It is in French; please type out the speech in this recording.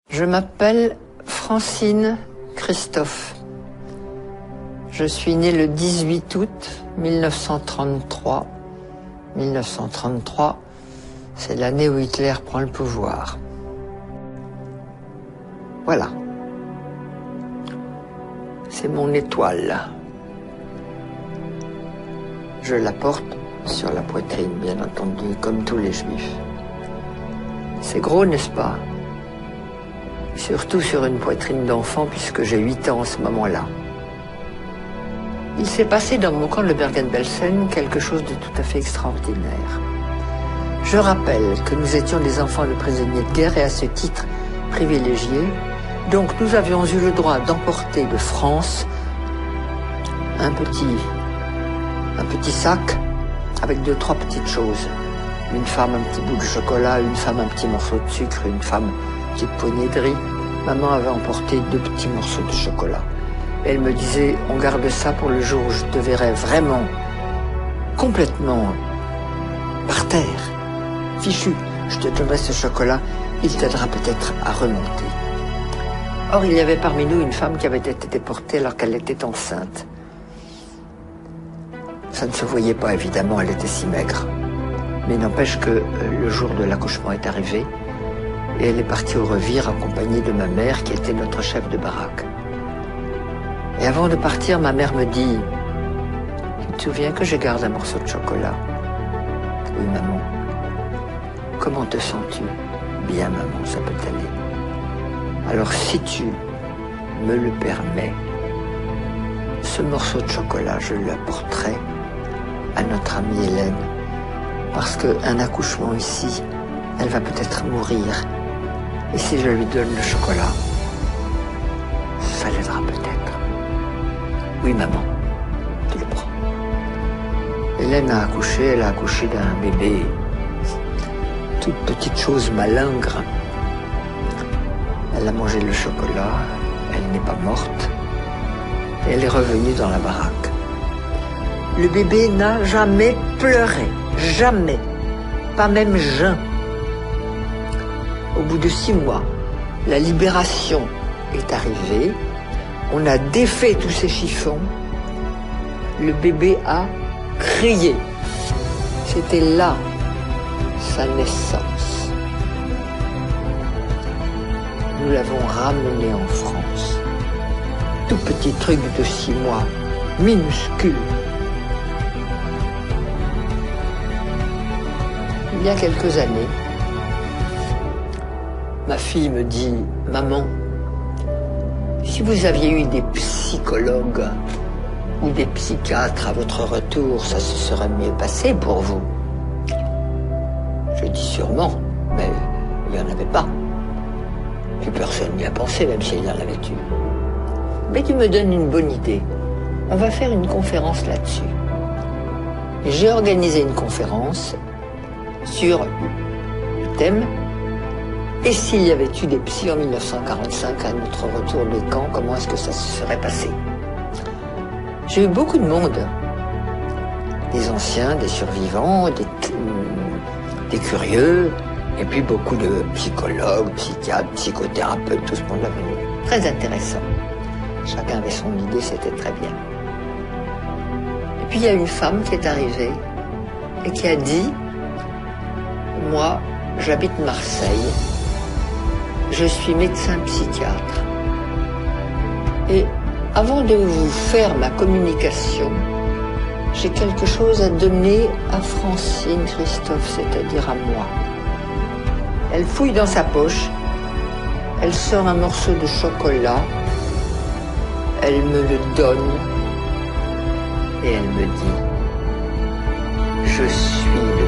Je m'appelle Francine Christophe. Je suis née le 18 août 1933. 1933, c'est l'année où Hitler prend le pouvoir. Voilà. C'est mon étoile. Je la porte sur la poitrine, bien entendu, comme tous les juifs. C'est gros, n'est-ce pas? Surtout sur une poitrine d'enfant, puisque j'ai 8 ans en ce moment-là. Il s'est passé dans mon camp de Bergen-Belsen quelque chose de tout à fait extraordinaire. Je rappelle que nous étions des enfants de prisonniers de guerre et à ce titre privilégiés. Donc nous avions eu le droit d'emporter de France un petit sac avec 2-3 petites choses. Une femme, un petit bout de chocolat, une femme, un petit morceau de sucre, une femme, une petite poignée de riz. Maman avait emporté 2 petits morceaux de chocolat. Elle me disait, on garde ça pour le jour où je te verrai vraiment, complètement par terre, fichu. Je te donnerai ce chocolat, il t'aidera peut-être à remonter. Or, il y avait parmi nous une femme qui avait été déportée alors qu'elle était enceinte. Ça ne se voyait pas, évidemment, elle était si maigre. Mais n'empêche que le jour de l'accouchement est arrivé et elle est partie au revire accompagnée de ma mère qui était notre chef de baraque. Et avant de partir, ma mère me dit « Tu te souviens que je garde un morceau de chocolat ?»« Oui, maman. »« Comment te sens-tu ?»« Bien, maman, ça peut aller. »« Alors, si tu me le permets, ce morceau de chocolat, je l'apporterai à notre amie Hélène, parce qu'un accouchement ici, elle va peut-être mourir. Et si je lui donne le chocolat, ça l'aidera peut-être. » Oui, maman, tu le prends. Hélène a accouché, elle a accouché d'un bébé, toute petite chose malingre. Elle a mangé le chocolat, elle n'est pas morte, et elle est revenue dans la baraque. Le bébé n'a jamais pleuré, jamais, pas même jeun. Au bout de 6 mois, la libération est arrivée. On a défait tous ces chiffons. Le bébé a crié. C'était là sa naissance. Nous l'avons ramené en France. Tout petit truc de 6 mois, minuscule. Il y a quelques années, ma fille me dit « Maman, si vous aviez eu des psychologues ou des psychiatres à votre retour, ça se serait mieux passé pour vous. » Je dis sûrement, mais il n'y en avait pas. Puis personne n'y a pensé, même s'il y en avait eu. Mais tu me donnes une bonne idée. On va faire une conférence là-dessus. J'ai organisé une conférence sur le thème « Et s'il y avait eu des psys en 1945 à notre retour des camps, comment est-ce que ça se serait passé ?» J'ai eu beaucoup de monde, des anciens, des survivants, des curieux, et puis beaucoup de psychologues, psychiatres, psychothérapeutes, tout ce monde-là venu. Très intéressant. Chacun avait son idée, c'était très bien. Et puis il y a une femme qui est arrivée et qui a dit « Moi, j'habite Marseille. Je suis médecin psychiatre. Et avant de vous faire ma communication, j'ai quelque chose à donner à Francine Christophe, c'est-à-dire à moi. » Elle fouille dans sa poche, elle sort un morceau de chocolat, elle me le donne et elle me dit « Je suis le